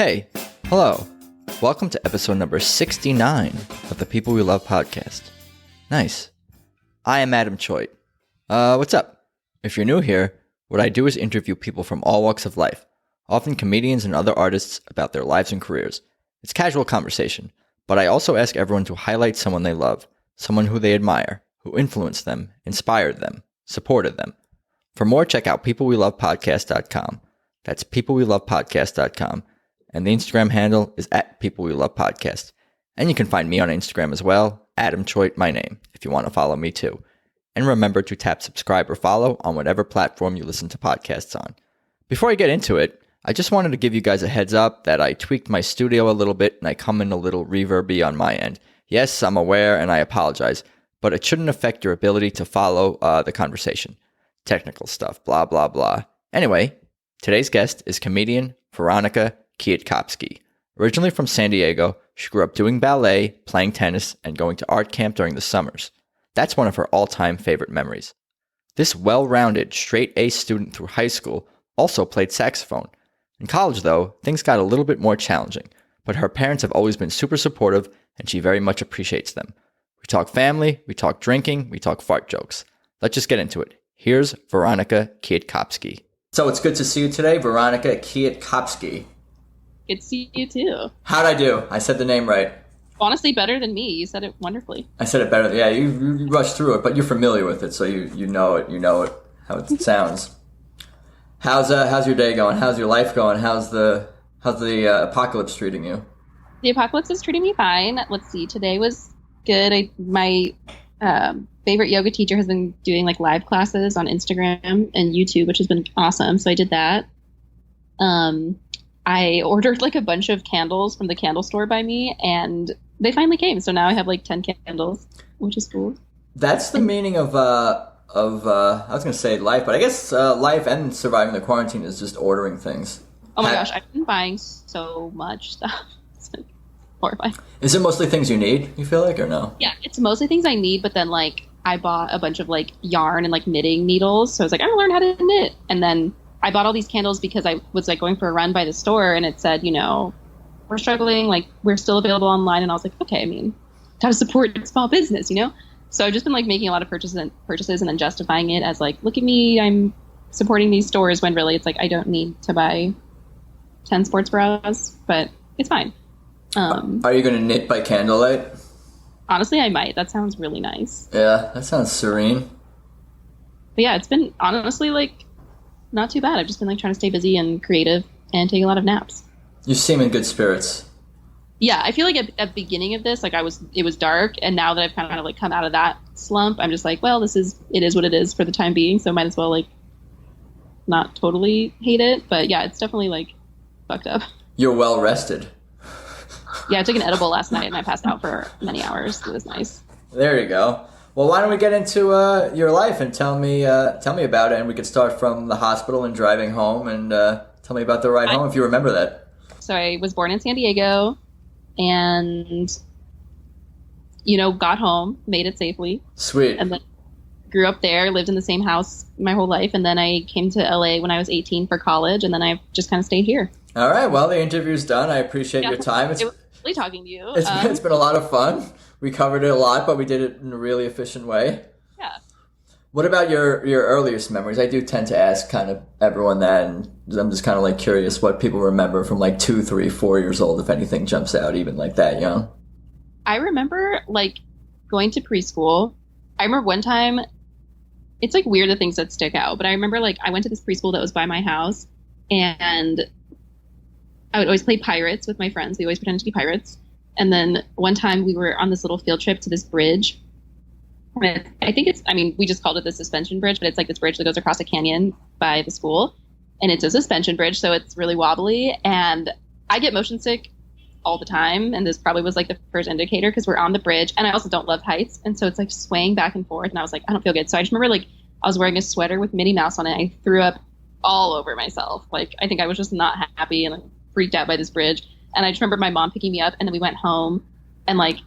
Hey, hello. Welcome to episode number 69 of the People We Love podcast. Nice. I am Adam Choit. What's up? If you're new here, what I do is interview people from all walks of life, often comedians and other artists, about their lives and careers. It's casual conversation, but I also ask everyone to highlight someone they love, someone who they admire, who influenced them, inspired them, supported them. For more, check out peoplewelovepodcast.com. That's peoplewelovepodcast.com. And the Instagram handle is @peoplewelovepodcast. And you can find me on Instagram as well, Adam Choit, my name, if you want to follow me too. And remember to tap subscribe or follow on whatever platform you listen to podcasts on. Before I get into it, I just wanted to give you guys a heads up that I tweaked my studio a little bit and I come in a little reverby on my end. Yes, I'm aware and I apologize, but it shouldn't affect your ability to follow the conversation. Technical stuff, blah, blah, blah. Anyway, today's guest is comedian Veronica Kwiatkowski. Originally from San Diego, she grew up doing ballet, playing tennis, and going to art camp during the summers. That's one of her all-time favorite memories. This well-rounded, straight-A student through high school also played saxophone. In college, though, things got a little bit more challenging, but her parents have always been super supportive, and she very much appreciates them. We talk family, we talk drinking, we talk fart jokes. Let's just get into it. Here's Veronica Kwiatkowski. So it's good to see you today, Veronica Kwiatkowski. Good to see you too. How'd I do? I said the name right. Honestly, better than me. You said it wonderfully. I said it better. Yeah, you rushed through it, but you're familiar with it, so you know it. You know it, how it sounds. How's your day going? How's your life going? How's the apocalypse treating you? The apocalypse is treating me fine. Let's see. Today was good. My favorite yoga teacher has been doing like live classes on Instagram and YouTube, which has been awesome. So I did that. I ordered like a bunch of candles from the candle store by me, and they finally came. So now I have like 10 candles, which is cool. That's the meaning of I was going to say life, but I guess life and surviving the quarantine is just ordering things. Oh my gosh, I've been buying so much stuff. It's like horrifying. Is it mostly things you need, you feel like, or no? Yeah, it's mostly things I need, but then like I bought a bunch of like yarn and like knitting needles. So I was like, I'm going to learn how to knit. And then I bought all these candles because I was like going for a run by the store and it said, you know, we're struggling, like we're still available online. And I was like, okay, I mean, how to support small business, you know? So I've just been like making a lot of purchases and then justifying it as like, look at me, I'm supporting these stores, when really it's like I don't need to buy 10 sports bras, but it's fine. Are you going to knit by candlelight? Honestly, I might. That sounds really nice. Yeah, that sounds serene. But yeah, it's been honestly like not too bad. I've just been like trying to stay busy and creative and taking a lot of naps. You seem in good spirits. Yeah, I feel like at the beginning of this, like it was dark, and now that I've kind of like come out of that slump, I'm just like, well, it is what it is for the time being, so might as well like not totally hate it. But yeah, it's definitely like fucked up. You're well rested. Yeah, I took an edible last night and I passed out for many hours. It was nice. There you go. Well, why don't we get into your life and tell me about it, and we could start from the hospital and driving home, and tell me about the ride home if you remember that. So I was born in San Diego, and you know, got home, made it safely. Sweet. And then grew up there, lived in the same house my whole life, and then I came to LA when I was 18 for college, and then I've just kind of stayed here. All right. Well, the interview's done. I appreciate your time. It was lovely talking to you. It's been a lot of fun. We covered it a lot, but we did it in a really efficient way. Yeah. What about your earliest memories? I do tend to ask kind of everyone that, and I'm just kind of like curious what people remember from like 2, 3, 4 years old, if anything jumps out, even like that young. I remember like going to preschool. I remember one time, it's like weird the things that stick out, but I remember like I went to this preschool that was by my house, and I would always play pirates with my friends. We always pretended to be pirates. And then one time we were on this little field trip to this bridge. I think we just called it the suspension bridge, but it's like this bridge that goes across a canyon by the school. And it's a suspension bridge, so it's really wobbly. And I get motion sick all the time. And this probably was like the first indicator, because we're on the bridge. And I also don't love heights. And so it's like swaying back and forth. And I was like, I don't feel good. So I just remember like I was wearing a sweater with Minnie Mouse on it. I threw up all over myself. Like I think I was just not happy and like freaked out by this bridge. And I just remember my mom picking me up, and then we went home, and like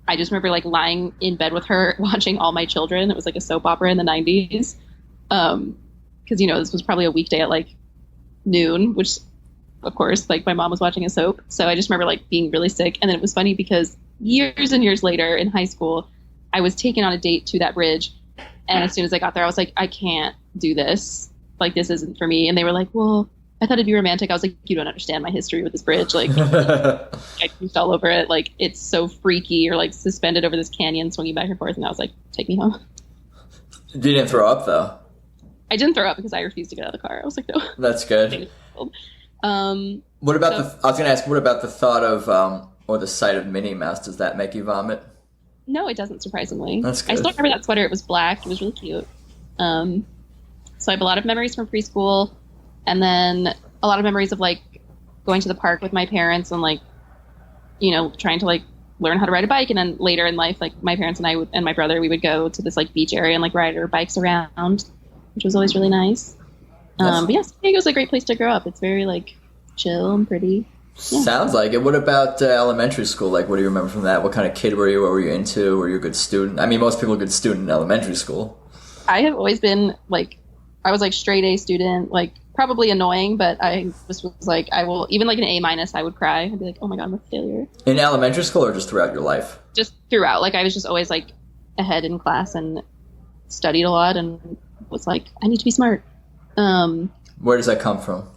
I just remember like lying in bed with her watching All My Children. It was like a soap opera in the 90s. Because, you know, this was probably a weekday at like noon, which of course, like my mom was watching a soap. So I just remember like being really sick. And then it was funny because years and years later in high school, I was taken on a date to that bridge. And as soon as I got there, I was like, I can't do this. Like, this isn't for me. And they were like, well, I thought it'd be romantic. I was like, you don't understand my history with this bridge. Like, I pooped all over it. Like, it's so freaky. You're like suspended over this canyon, swinging back and forth. And I was like, take me home. You didn't throw up though. I didn't throw up because I refused to get out of the car. I was like, no. That's good. What about I was going to ask, what about the thought of, or the sight of Minnie Mouse? Does that make you vomit? No, it doesn't, surprisingly. That's good. I still remember that sweater. It was black. It was really cute. So I have a lot of memories from preschool, and then a lot of memories of like going to the park with my parents and like, you know, trying to like learn how to ride a bike. And then later in life, like my parents and I and my brother, we would go to this like beach area and like ride our bikes around, which was always really nice. But yeah, San Diego's a great place to grow up. It's very like chill and pretty. Yeah. Sounds like it. What about elementary school? Like, what do you remember from that? What kind of kid were you? What were you into? Were you a good student? I mean, most people are a good student in elementary school. I have always been like, I was like straight A student, like probably annoying, but I just was like, I will, even like an A-, I would cry. I'd be like, oh my God, I'm a failure. In elementary school or just throughout your life? Just throughout. Like I was just always like ahead in class and studied a lot and was like, I need to be smart. Where does that come from?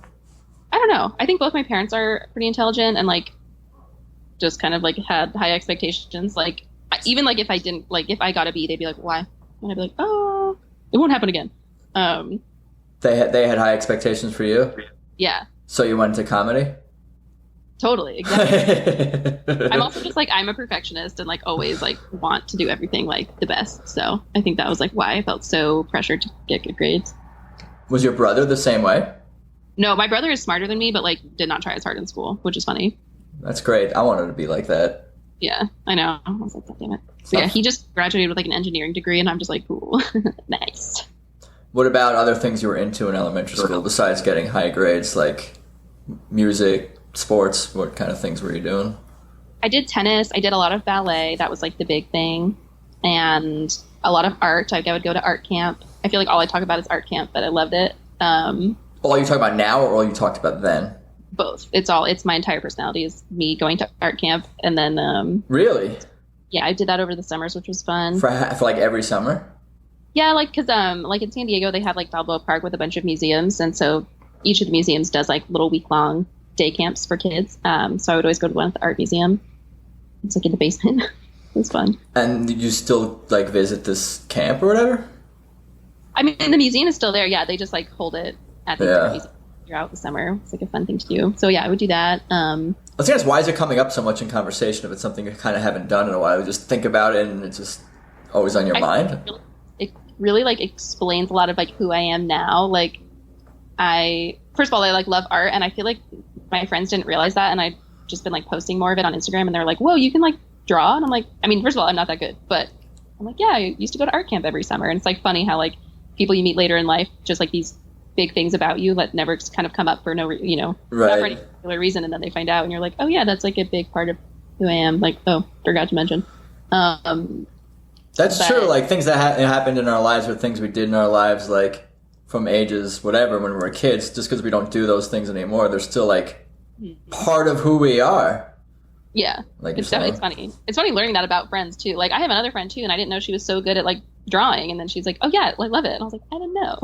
I don't know. I think both my parents are pretty intelligent and like just kind of like had high expectations. Like even like if I didn't, like if I got a B, they'd be like, why? And I'd be like, oh, it won't happen again. They had high expectations for you? Yeah. So you went into comedy? Totally, exactly. I'm also just like, I'm a perfectionist and like always like want to do everything like the best. So I think that was like why I felt so pressured to get good grades. Was your brother the same way? No, my brother is smarter than me, but like did not try as hard in school, which is funny. That's great. I wanted to be like that. Yeah, I know. I was like, God damn it. So yeah, he just graduated with like an engineering degree, and I'm just like, cool, nice. What about other things you were into in elementary school besides getting high grades, like music, sports? What kind of things were you doing? I did tennis. I did a lot of ballet. That was like the big thing, and a lot of art. I would go to art camp. I feel like all I talk about is art camp, but I loved it. All you talk about now, or all you talked about then? Both. It's my entire personality is me going to art camp, and then really, yeah, I did that over the summers, which was fun. For like every summer. Yeah, like because like in San Diego they have like Balboa Park with a bunch of museums, and so each of the museums does like little week-long day camps for kids. So I would always go to one at the art museum. It's like in the basement. It was fun. And you still like visit this camp or whatever? I mean, the museum is still there. Yeah, they just like hold it at the art museum throughout the summer. It's like a fun thing to do. So yeah, I would do that. I was gonna ask, why is it coming up so much in conversation if it's something you kind of haven't done in a while? You just think about it and it's just always on your mind? It really like explains a lot of like who I am now. Like first of all, I like love art, and I feel like my friends didn't realize that, and I've just been like posting more of it on Instagram, and they're like, whoa, you can like draw? And I'm like, I mean, first of all, I'm not that good, but I'm like, yeah, I used to go to art camp every summer. And it's like funny how like people you meet later in life, just like these big things about you that never kind of come up for no, not for any particular reason. And then they find out and you're like, oh yeah, that's like a big part of who I am. Like, oh, forgot to mention. That's true. Like things that happened in our lives or things we did in our lives, like from ages, whatever, when we were kids, just because we don't do those things anymore, they're still like part of who we are. Yeah. Like it's funny. It's funny learning that about friends too. Like I have another friend too, and I didn't know she was so good at like drawing. And then she's like, oh yeah, I love it. And I was like, I didn't know.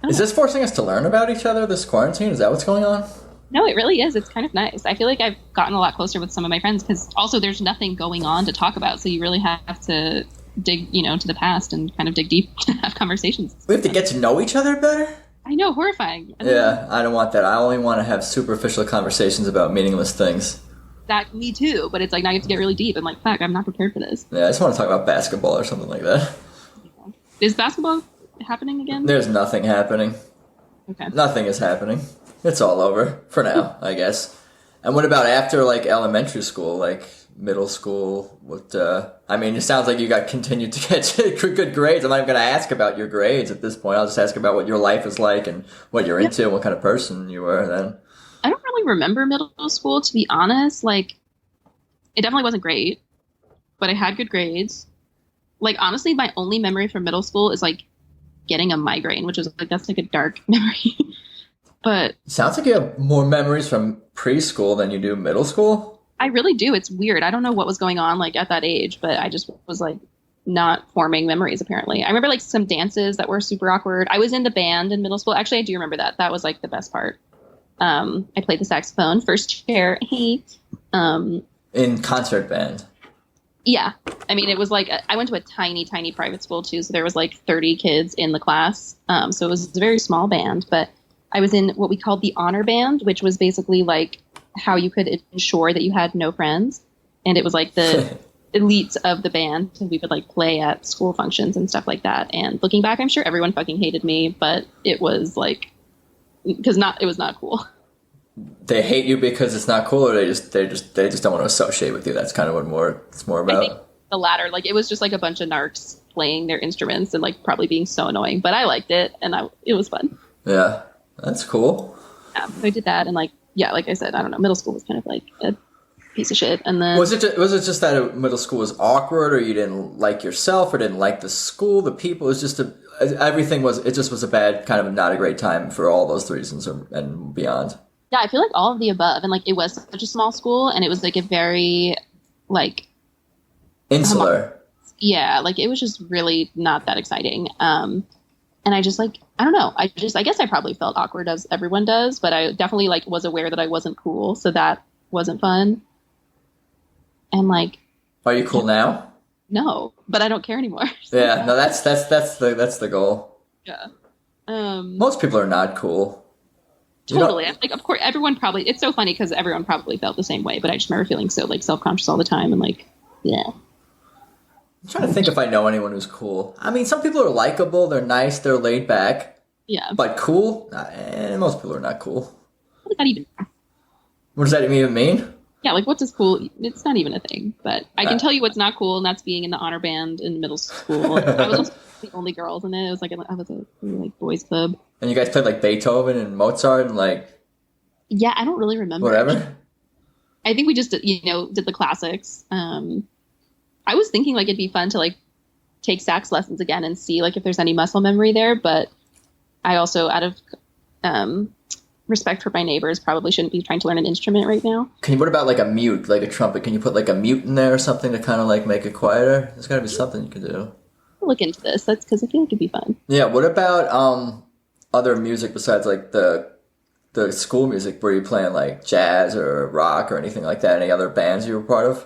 Is this forcing us to learn about each other, this quarantine? Is that what's going on? No, it really is. It's kind of nice. I feel like I've gotten a lot closer with some of my friends because also there's nothing going on to talk about. So you really have to dig, to the past and kind of dig deep to have conversations. We have to get to know each other better? I know, horrifying. I don't want that. I only want to have superficial conversations about meaningless things. That, me too, but it's like now you have to get really deep. I'm like, fuck, I'm not prepared for this. Yeah, I just want to talk about basketball or something like that. Is basketball happening again? There's nothing happening. Okay. Nothing is happening. It's all over for now, I guess. And what about after like elementary school, like middle school? What? I mean, it sounds like you continued to get good grades. I'm not even going to ask about your grades at this point. I'll just ask about what your life is like and what you're into and what kind of person you were then. I don't really remember middle school, to be honest. Like, it definitely wasn't great, but I had good grades. Like, honestly, my only memory from middle school is like getting a migraine, which is like, that's like a dark memory. But Sounds like you have more memories from preschool than you do middle school. I really do. It's weird. I don't know what was going on like at that age, but I just was like not forming memories apparently. I remember like some dances that were super awkward. I was in the band in middle school. Actually, I do remember that. That was like the best part. I played the saxophone, first chair. Hey. In concert band. Yeah. I mean, it was like, I went to a tiny, tiny private school too. So there was like 30 kids in the class. So it was a very small band, but I was in what we called the honor band, which was basically like how you could ensure that you had no friends. And it was like the elites of the band. And we would like play at school functions and stuff like that. And looking back, I'm sure everyone fucking hated me, but it was like, it was not cool. They hate you because it's not cool, or they just don't want to associate with you. That's kind of what it's more about. I think the latter. Like it was just like a bunch of narcs playing their instruments and like probably being so annoying, but I liked it and it was fun. Yeah, that's cool. Yeah, so I did that and like I said, I don't know. Middle school was kind of like a piece of shit, and then was it just that middle school was awkward, or you didn't like yourself, or didn't like the school, the people? It was just everything was a bad kind of not a great time for all those reasons and beyond. Yeah, I feel like all of the above. And like it was such a small school and it was like a very like insular. Yeah, like it was just really not that exciting. And I just like, I don't know. I guess I probably felt awkward as everyone does, but I definitely like was aware that I wasn't cool. So that wasn't fun. And like, are you cool now? No, but I don't care anymore. Yeah, no, that's the goal. Yeah. Most people are not cool. Totally. Like, of course, it's so funny because everyone probably felt the same way, but I just remember feeling so like self-conscious all the time and like, yeah. I'm trying to think if I know anyone who's cool. I mean, some people are likable, they're nice, they're laid back. Yeah. But cool? Most people are not cool. What does that even mean? What does that even mean? Yeah, like what's cool? It's not even a thing. But I can tell you what's not cool, and that's being in the honor band in middle school. I was also the only girls in it. It was like I was a like boys club. And you guys played like Beethoven and Mozart and like. Yeah, I don't really remember. Whatever. I think we just did the classics. I was thinking like it'd be fun to like take sax lessons again and see like if there's any muscle memory there, but I also out of respect for my neighbors probably shouldn't be trying to learn an instrument right now. What about like a mute, like a trumpet? Can you put like a mute in there or something to kind of like make it quieter? There's got to be something you can do. I'll look into this. That's because I feel like it'd be fun. Yeah. What about other music besides like the school music? Were you playing like jazz or rock or anything like that? Any other bands you were part of?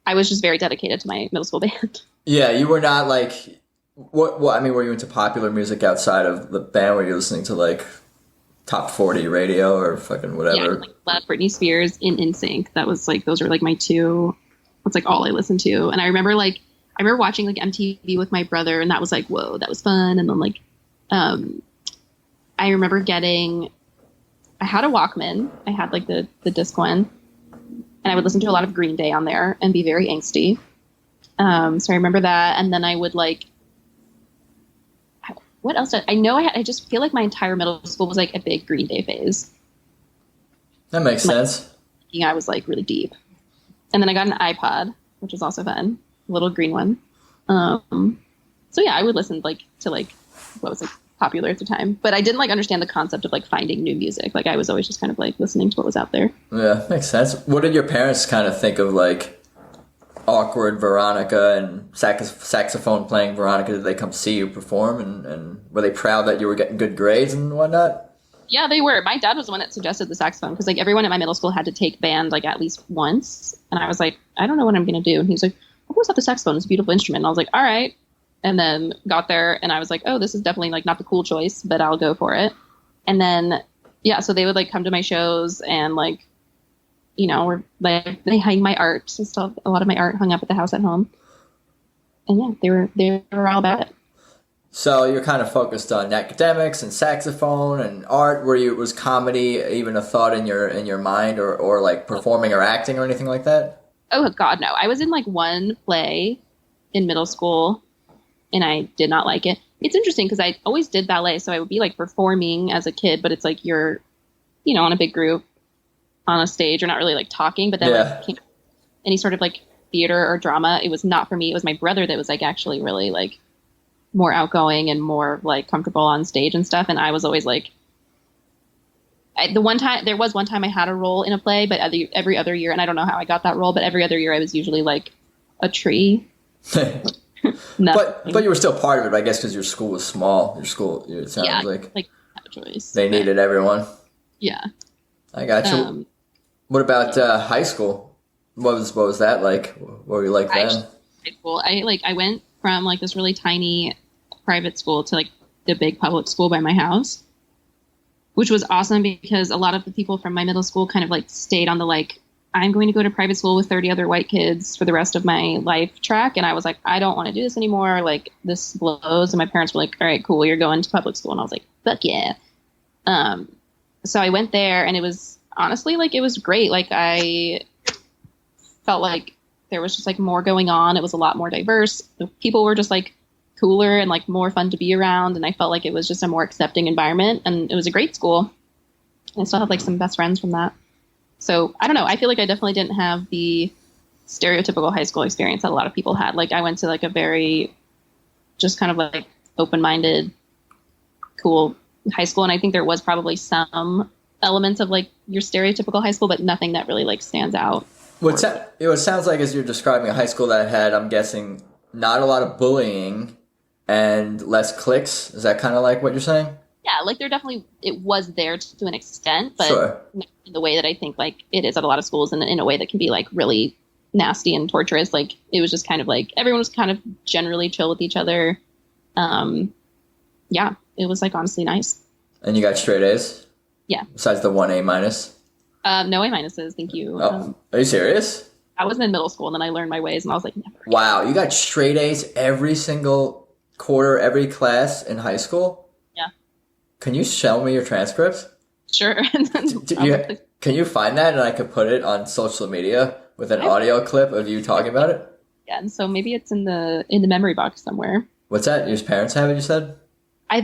I was just very dedicated to my middle school band. Yeah, you were not like what? I mean, were you into popular music outside of the band? Were you listening to like top 40 radio or fucking whatever? Yeah, like love Britney Spears in NSYNC. That was like those are like my two. That's like all I listened to. And I remember watching like MTV with my brother, and that was like whoa, that was fun. And then like I remember I had a Walkman. I had like the disc one. And I would listen to a lot of Green Day on there and be very angsty. So I remember that. And then I would like, what else? I just feel like my entire middle school was like a big Green Day phase. That makes sense. I was like really deep. And then I got an iPod, which was also fun. A little green one. So yeah, I would listen like to like what was like popular at the time, but I didn't like understand the concept of like finding new music. Like I was always just kind of like listening to what was out there. Yeah, makes sense. What did your parents kind of think of like awkward Veronica and saxophone playing Veronica? Did they come see you perform and were they proud that you were getting good grades and whatnot? Yeah, they were. My dad was the one that suggested the saxophone because like everyone at my middle school had to take band like at least once, and I was like, I don't know what I'm gonna do. And he's like, I've always thought the saxophone is a beautiful instrument. And I was like, all right. And then got there and I was like, oh, this is definitely like not the cool choice, but I'll go for it. And then, yeah, so they would like come to my shows and like, were like, they hang my art. So still a lot of my art hung up at the house at home. And yeah, they were all about it. So you're kind of focused on academics and saxophone and art. Was comedy even a thought in your mind or like performing or acting or anything like that? Oh God, no. I was in like one play in middle school. And I did not like it. It's interesting because I always did ballet. So I would be like performing as a kid, but it's like you're, on a big group on a stage. You're not really like talking, but then like any sort of like theater or drama, it was not for me. It was my brother that was like actually really like more outgoing and more like comfortable on stage and stuff. And I was always like There was one time I had a role in a play, but every other year, and I don't know how I got that role, but every other year I was usually like a tree. But you were still part of it, I guess, because your school was small. Your school, it sounds like no choice. They needed everyone. Yeah, I got you. What about high school? What was that like? What were you like then? High school, I went from like this really tiny private school to like the big public school by my house, which was awesome because a lot of the people from my middle school kind of like stayed on the like, I'm going to go to private school with 30 other white kids for the rest of my life track. And I was like, I don't want to do this anymore. Like, this blows. And my parents were like, all right, cool, you're going to public school. And I was like, fuck yeah. So I went there, and it was honestly like, it was great. Like, I felt like there was just like more going on. It was a lot more diverse. The people were just like cooler and like more fun to be around. And I felt like it was just a more accepting environment, and it was a great school. And I still have like some best friends from that. So I don't know. I feel like I definitely didn't have the stereotypical high school experience that a lot of people had. Like, I went to like a very just kind of like open-minded, cool high school. And I think there was probably some elements of like your stereotypical high school, but nothing that really like stands out. What sounds like, as you're describing a high school that had, I'm guessing, not a lot of bullying and less cliques. Is that kind of like what you're saying? Yeah, like it was there to an extent, but sure. In the way that I think like it is at a lot of schools, and in a way that can be like really nasty and torturous. Like, it was just kind of like everyone was kind of generally chill with each other. Yeah, it was like honestly nice. And you got straight A's? Yeah. Besides the 1 A minus? No A minuses, thank you. Oh, are you serious? I was in middle school, and then I learned my ways, and I was like, never. Wow, you got straight A's every single quarter, every class in high school? Yeah. Can you show me your transcripts? Sure. Can you find that, and I could put it on social media with an audio clip of you talking about it? Yeah, and so maybe it's in the memory box somewhere. What's that? Your parents have it, you said?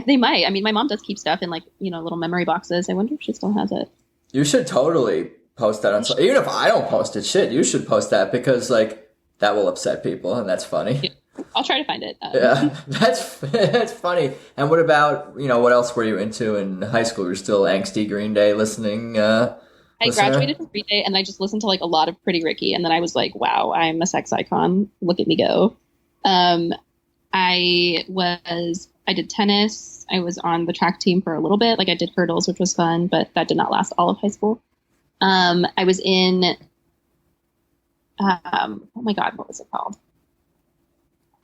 They might. I mean, my mom does keep stuff in like, little memory boxes. I wonder if she still has it. You should totally post that on social. Even if I don't post it, shit, you should post that, because like that will upset people, and that's funny. Yeah. I'll try to find it. Yeah, that's funny. And what about, what else were you into in high school? You're still angsty Green Day listening? I graduated from Green Day, and I just listened to like a lot of Pretty Ricky, and then I was like, wow, I'm a sex icon. Look at me go. I did tennis. I was on the track team for a little bit. Like, I did hurdles, which was fun, but that did not last all of high school. I was in, oh my God, what was it called?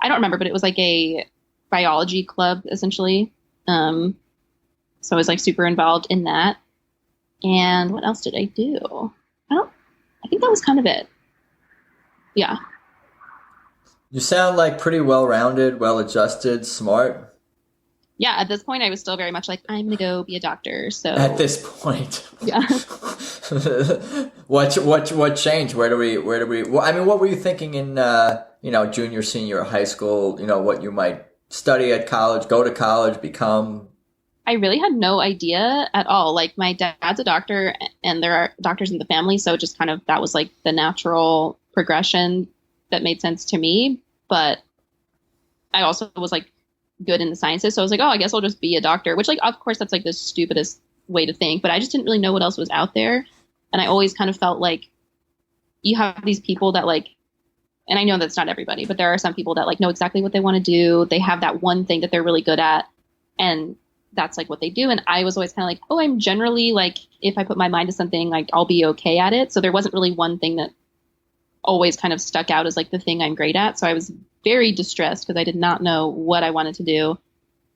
I don't remember, but it was like a biology club, essentially. So I was like super involved in that. And what else did I do? I think that was kind of it. Yeah. You sound like pretty well-rounded, well-adjusted, smart. Yeah, at this point I was still very much like, I'm going to go be a doctor. So at this point. Yeah. What changed? Where do we, well, I mean, what were you thinking in, junior, senior high school, what you might study at college, go to college, become? I really had no idea at all. Like, my dad's a doctor, and there are doctors in the family. So just kind of, that was like the natural progression that made sense to me. But I also was like good in the sciences. So I was like, oh, I guess I'll just be a doctor, which, like, of course that's like the stupidest way to think, but I just didn't really know what else was out there. And I always kind of felt like you have these people that like, and I know that's not everybody, but there are some people that like know exactly what they want to do. They have that one thing that they're really good at, and that's like what they do. And I was always kind of like, oh, I'm generally like, if I put my mind to something, like I'll be okay at it. So there wasn't really one thing that always kind of stuck out as like the thing I'm great at. So I was very distressed because I did not know what I wanted to do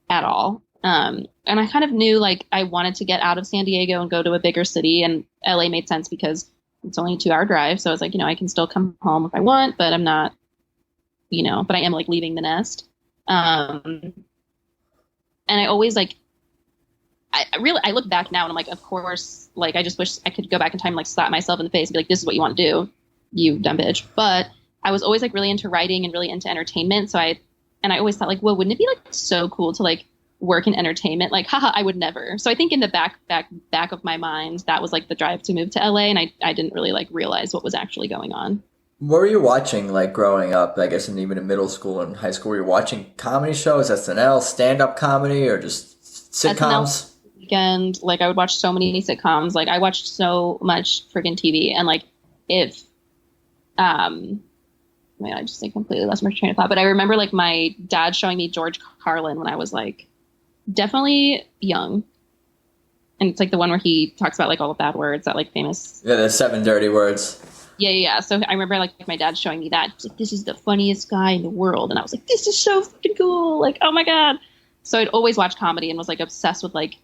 at all. And I kind of knew like I wanted to get out of San Diego and go to a bigger city, and LA made sense because it's only a 2-hour drive. So I was like, I can still come home if I want, but I'm not, but I am like leaving the nest. And I always like, I look back now and I'm like, of course, like, I just wish I could go back in time, and like slap myself in the face and be like, this is what you want to do, you dumb bitch. But I was always like really into writing and really into entertainment. So I always thought like, well, wouldn't it be like so cool to like work in entertainment? Like, haha, I would never. So I think in the back of my mind, that was like the drive to move to LA. And I didn't really like realize what was actually going on. What were you watching like growing up, I guess, and even in middle school and high school? Were you watching comedy shows, SNL, stand-up comedy, or just sitcoms? weekend. Like I would watch so many sitcoms. Like I watched so much freaking TV. And like if I mean, I just like completely lost my train of thought. But I remember like my dad showing me George Carlin when I was like definitely young. And it's like the one where he talks about like all the bad words, that like famous. Yeah, the 7 dirty words. Yeah. So I remember like my dad showing me that. He's like, this is the funniest guy in the world. And I was like, this is so fucking cool. Like, oh my God. So I'd always watch comedy and was like obsessed with like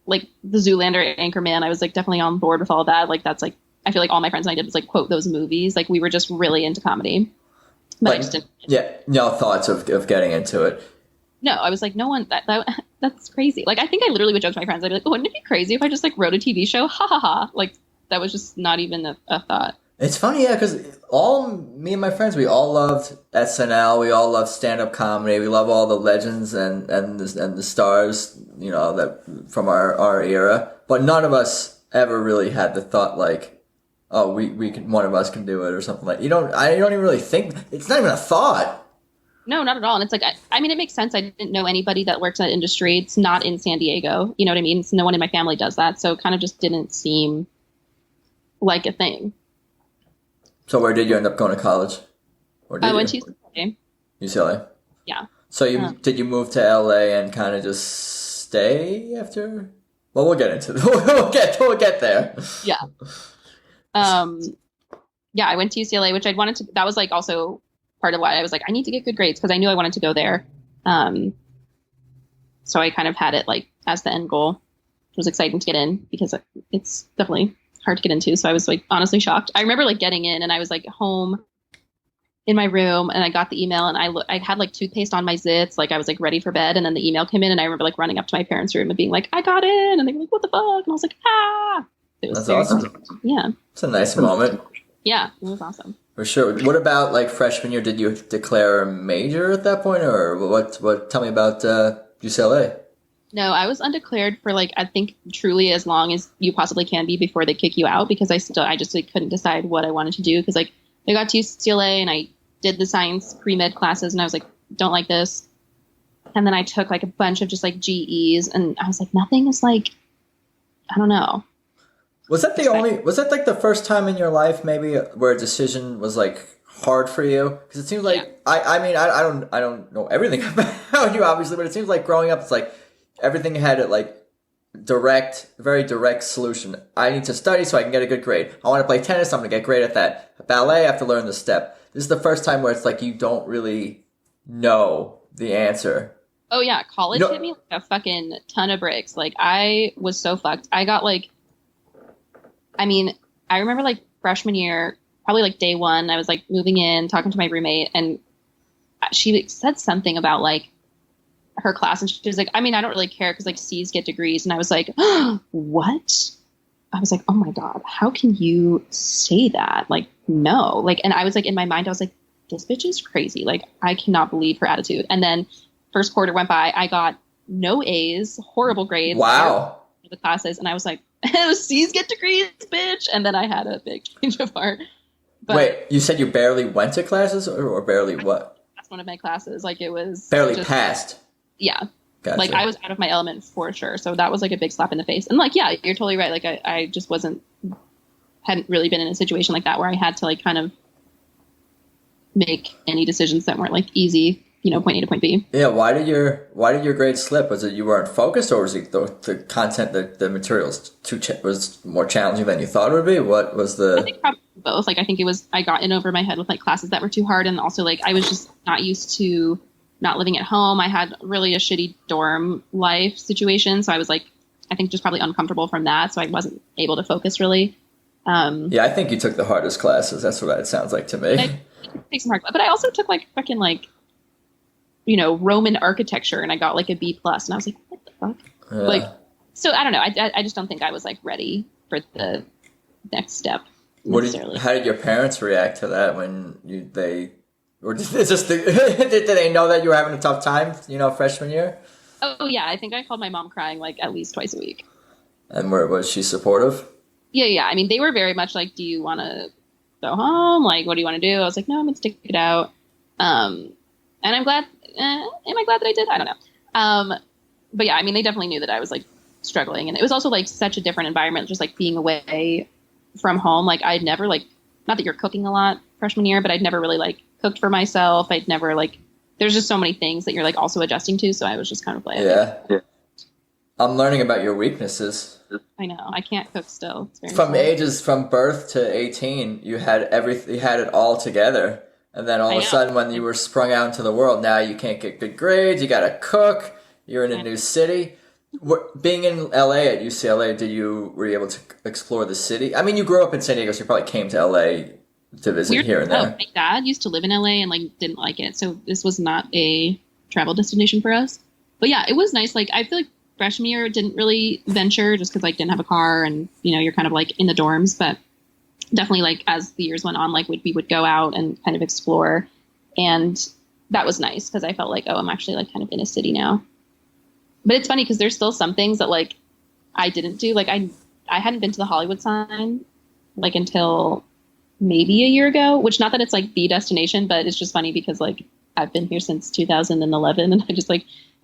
the Zoolander Anchorman. I was like definitely on board with all that. Like that's like, I feel like all my friends and I did was like quote those movies. Like we were just really into comedy. But I just didn't. Yeah, no thoughts of getting into it. No, I was like, no one, that's crazy. Like, I think I literally would joke to my friends. I'd be like, oh, wouldn't it be crazy if I just like wrote a TV show? Ha ha ha. Like, that was just not even a thought. It's funny, yeah, because me and my friends, we all loved SNL. We all loved stand-up comedy. We love all the legends and the stars, you know, that from our era. But none of us ever really had the thought like, oh, we can, one of us can do it or something like. I don't even really think it's not even a thought. No, not at all. And it's like, I mean, it makes sense. I didn't know anybody that works in that industry. It's not in San Diego. You know what I mean? It's, no one in my family does that. So it kind of just didn't seem like a thing. So where did you end up going to college? I went to UCLA. UCLA? Yeah. So did you move to LA and kind of just stay after? Well, we'll get into it. We'll get there. Yeah. Yeah, I went to UCLA, which I'd wanted to, that was like also part of why I was like, I need to get good grades because I knew I wanted to go there. So I kind of had it like as the end goal. It was exciting to get in because it's definitely hard to get into. So I was like honestly shocked. I remember like getting in and I was like home in my room and I got the email and I had like toothpaste on my zits. Like I was like ready for bed and then the email came in and I remember like running up to my parents' room and being like, I got in. And they were like, what the fuck? And I was like, ah. It was That's awesome. Yeah. It's a nice moment. Yeah, it was awesome. For sure. What about like freshman year? Did you declare a major at that point or what tell me about UCLA? No, I was undeclared for like, I think truly as long as you possibly can be before they kick you out because I just like couldn't decide what I wanted to do because like I got to UCLA and I did the science pre-med classes and I was like, don't like this. And then I took like a bunch of just like GEs and I was like, nothing is like, I don't know. Was that like the first time in your life maybe where a decision was like hard for you? Because it seems like, yeah. I don't know everything about you obviously, but it seems like growing up, it's like everything had a like very direct solution. I need to study so I can get a good grade. I want to play tennis, I'm going to get great at that. Ballet, I have to learn the step. This is the first time where it's like you don't really know the answer. Oh yeah, college hit me like a fucking ton of bricks. Like I was so fucked. I got like, I mean, I remember like freshman year, probably like day one, I was like moving in, talking to my roommate, and she said something about like her class, and she was like, I mean, I don't really care because like C's get degrees, and I was like, oh, what? I was like, oh my God, how can you say that? Like, no, like, and I was like, in my mind, I was like, this bitch is crazy. Like, I cannot believe her attitude. And then first quarter went by, I got no A's, horrible grades. Wow. The classes, and I was like, C's get degrees, bitch. And then I had a big change of heart. But wait, you said you barely went to classes or barely what? That's one of my classes. Like it was barely passed. Yeah. Gotcha. Like I was out of my element for sure. So that was like a big slap in the face. And like, yeah, you're totally right. Like I just hadn't really been in a situation like that where I had to like kind of make any decisions that weren't like easy, you know, point A to point B. Yeah. Why did your grades slip? Was it you weren't focused or was it the content, the materials was more challenging than you thought it would be? What was the... I think probably both. Like I think it was, I got in over my head with like classes that were too hard. And also like, I was just not used to not living at home. I had really a shitty dorm life situation. So I was like, I think just probably uncomfortable from that. So I wasn't able to focus really. Yeah, I think you took the hardest classes. That's what it sounds like to me. I took some hard, but I also took like fucking like, you know, Roman architecture and I got like a B plus and I was like, what the fuck? Yeah. Like, so I don't know. I just don't think I was like ready for the next step necessarily. How did your parents react to that when or did they know that you were having a tough time, you know, freshman year? Oh yeah. I think I called my mom crying like at least twice a week. And was she supportive? Yeah. I mean, they were very much like, do you want to go home? Like, what do you want to do? I was like, no, I'm going to stick it out. And I'm glad, am I glad that I did? I don't know. But yeah, I mean, they definitely knew that I was like struggling. And it was also like such a different environment, just like being away from home. Like I'd never like, not that you're cooking a lot freshman year, but I'd never really like cooked for myself. I'd never like, there's just so many things that you're like also adjusting to. So I was just kind of like, yeah. I'm learning about your weaknesses. I know I can't cook still. From birth to 18, you had it all together. And then all of a sudden when you were sprung out into the world, now you can't get good grades. You got to cook. You're in a new city. Being in LA at UCLA, were you able to explore the city? I mean, you grew up in San Diego, so you probably came to LA to visit here and there. My dad used to live in LA and like didn't like it, so this was not a travel destination for us. But yeah, it was nice. Like I feel like freshman year didn't really venture just because like didn't have a car and you're kind of like in the dorms. But definitely like as the years went on, like we would go out and kind of explore, and that was nice because I felt like, oh, I'm actually like kind of in a city now. But it's funny because there's still some things that like I didn't do. Like I hadn't been to the Hollywood sign like until maybe a year ago, which not that it's like the destination, but it's just funny because like I've been here since 2011 and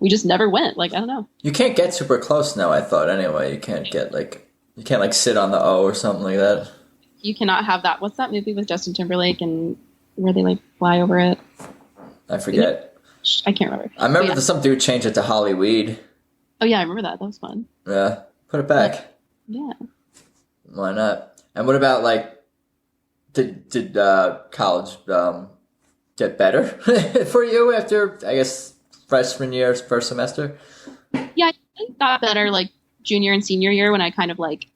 we just never went. Like, I don't know. You can't get super close now, I thought anyway. You can't sit on the O or something like that. You cannot have that. What's that movie with Justin Timberlake and where they like fly over it? I forget. I can't remember. I remember that some dude changed it to Hollyweed. Oh yeah, I remember that. That was fun. Yeah. Put it back. Yeah. Why not? And what about like, did college get better for you after, I guess, freshman year, first semester? Yeah, I got better like junior and senior year when I kind of like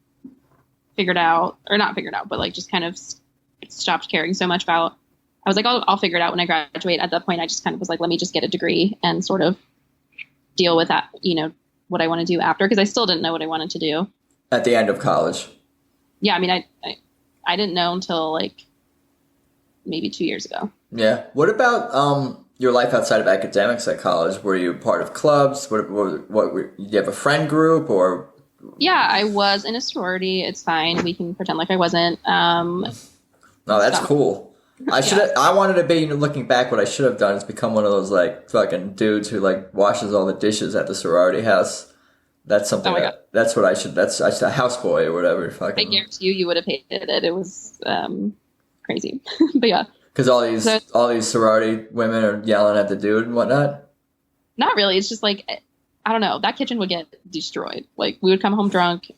not figured out, but like just kind of stopped caring so much about. I was like, I'll figure it out when I graduate. At that point, I just kind of was like, let me just get a degree and sort of deal with that, what I want to do after, because I still didn't know what I wanted to do. At the end of college? Yeah, I mean, I didn't know until like maybe 2 years ago. Yeah. What about your life outside of academics at college? Were you part of clubs? Did you have a friend group or? Yeah, I was in a sorority. It's fine. We can pretend like I wasn't. No, that's cool. I wanted to be, looking back, what I should have done is become one of those like fucking dudes who like washes all the dishes at the sorority house. That's something. That's what I should. That's a houseboy or whatever. Fucking. I guarantee you would have hated it. It was crazy, but yeah. Because all these sorority women are yelling at the dude and whatnot. Not really. It's just like, I don't know. That kitchen would get destroyed. Like we would come home drunk,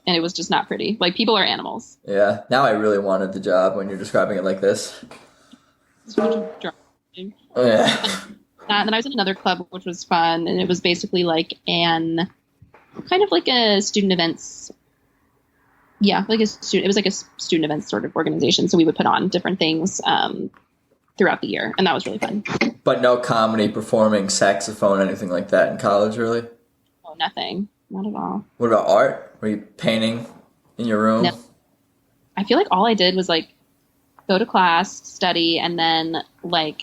and it was just not pretty. Like people are animals. Yeah. Now I really wanted the job when you're describing it like this. Yeah. And then I was in another club, which was fun, and it was basically like kind of like a student events. Yeah, it was like a student events sort of organization. So we would put on different things throughout the year, and that was really fun. But no comedy, performing, saxophone, anything like that in college, really? Oh, nothing. Not at all. What about art? Were you painting in your room? No. I feel like all I did was like go to class, study, and then like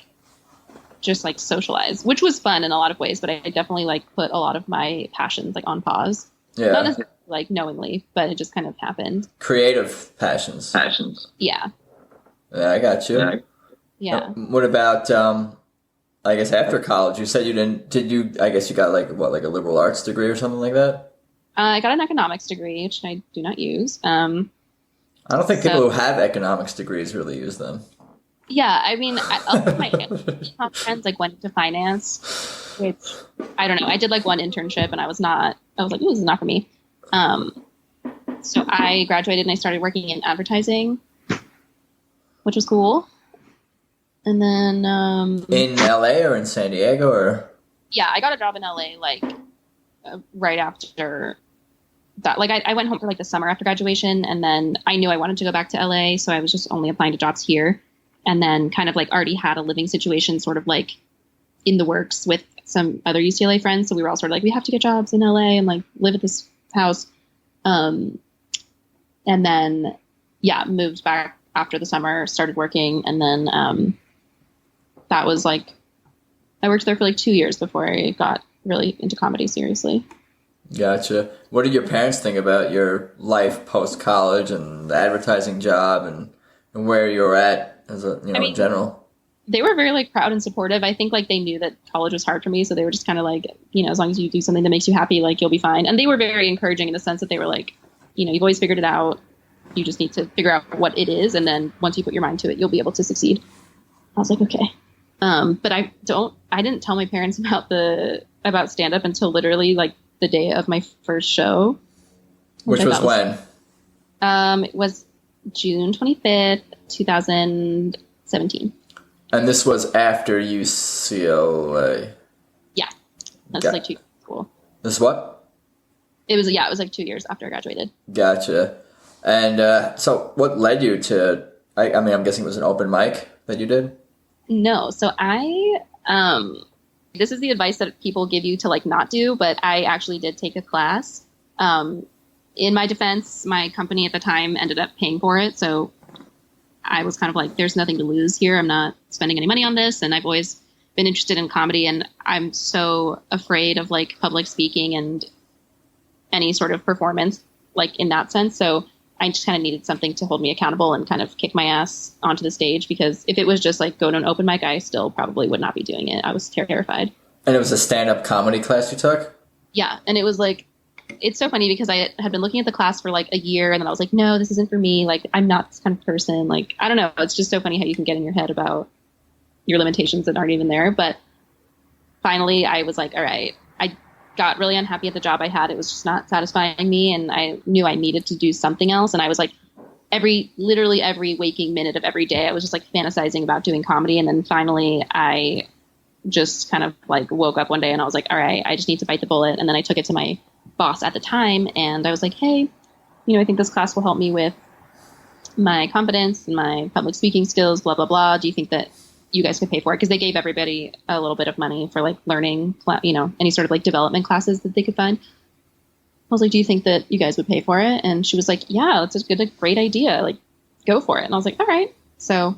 just like socialize, which was fun in a lot of ways, but I definitely like put a lot of my passions like on pause. Yeah. Not necessarily like knowingly, but it just kind of happened. Creative passions. Yeah. Yeah, I got you. Yeah. What about, I guess after college, you said I guess you got like a liberal arts degree or something like that? I got an economics degree, which I do not use. I don't think people who have economics degrees really use them. Yeah, I mean, my friends like went into finance, which I don't know. I did like one internship, and I was like, "Ooh, this is not for me." So I graduated and I started working in advertising, which was cool. And then in LA or in San Diego or? Yeah, I got a job in LA like right after that. Like I went home for like the summer after graduation, and then I knew I wanted to go back to LA, so I was just only applying to jobs here. And then kind of like already had a living situation sort of like in the works with some other UCLA friends. So we were all sort of like, we have to get jobs in LA and like live at this house. And then, yeah, moved back after the summer, started working. And then that was like, I worked there for like 2 years before I got really into comedy seriously. Gotcha. What did your parents think about your life post-college and the advertising job and where you're at? In general? they were very like proud and supportive. I think like they knew that college was hard for me, so they were just kind of like, as long as you do something that makes you happy, like you'll be fine. And they were very encouraging in the sense that they were like, you've always figured it out. You just need to figure out what it is, and then once you put your mind to it, you'll be able to succeed. I was like, okay. But I didn't tell my parents about stand up until literally like the day of my first show. Which was when? It was June 25th, 2017. And this was after UCLA. Yeah. That's like 2 years of school. This is what? It was like 2 years after I graduated. Gotcha. And so what led you to, I mean, I'm guessing it was an open mic that you did? No. So this is the advice that people give you to like not do, but I actually did take a class. In my defense, my company at the time ended up paying for it. So I was kind of like, there's nothing to lose here. I'm not spending any money on this. And I've always been interested in comedy, and I'm so afraid of like public speaking and any sort of performance, like in that sense. So I just kind of needed something to hold me accountable and kind of kick my ass onto the stage, because if it was just like go to an open mic, I still probably would not be doing it. I was terrified. And it was a stand-up comedy class you took? Yeah. And it was like, it's so funny because I had been looking at the class for like a year, and then I was like, no, this isn't for me. Like, I'm not this kind of person. Like, I don't know. It's just so funny how you can get in your head about your limitations that aren't even there. But finally I was like, all right, I got really unhappy at the job I had. It was just not satisfying me, and I knew I needed to do something else. And I was like, literally every waking minute of every day, I was just like fantasizing about doing comedy. And then finally I just kind of like woke up one day and I was like, all right, I just need to bite the bullet. And then I took it to my boss at the time, and I was like, hey, I think this class will help me with my confidence and my public speaking skills, blah, blah, blah. Do you think that you guys could pay for it? Because they gave everybody a little bit of money for like learning, any sort of like development classes that they could find. I was like, do you think that you guys would pay for it? And she was like, yeah, it's a great idea. Like, go for it. And I was like, all right. So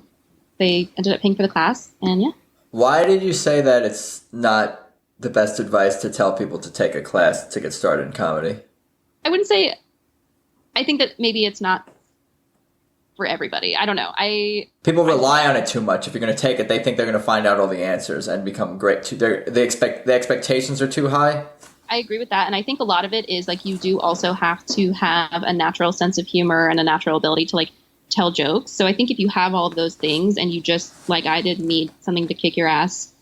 they ended up paying for the class, and yeah. Why did you say that it's not the best advice to tell people to take a class to get started in comedy? I wouldn't say, I think that maybe it's not for everybody. I don't know. People rely on it too much. If you're going to take it, they think they're going to find out all the answers and become great too. The expectations are too high. I agree with that. And I think a lot of it is like, you do also have to have a natural sense of humor and a natural ability to like tell jokes. So I think if you have all of those things and you just, like I did, need something to kick your ass,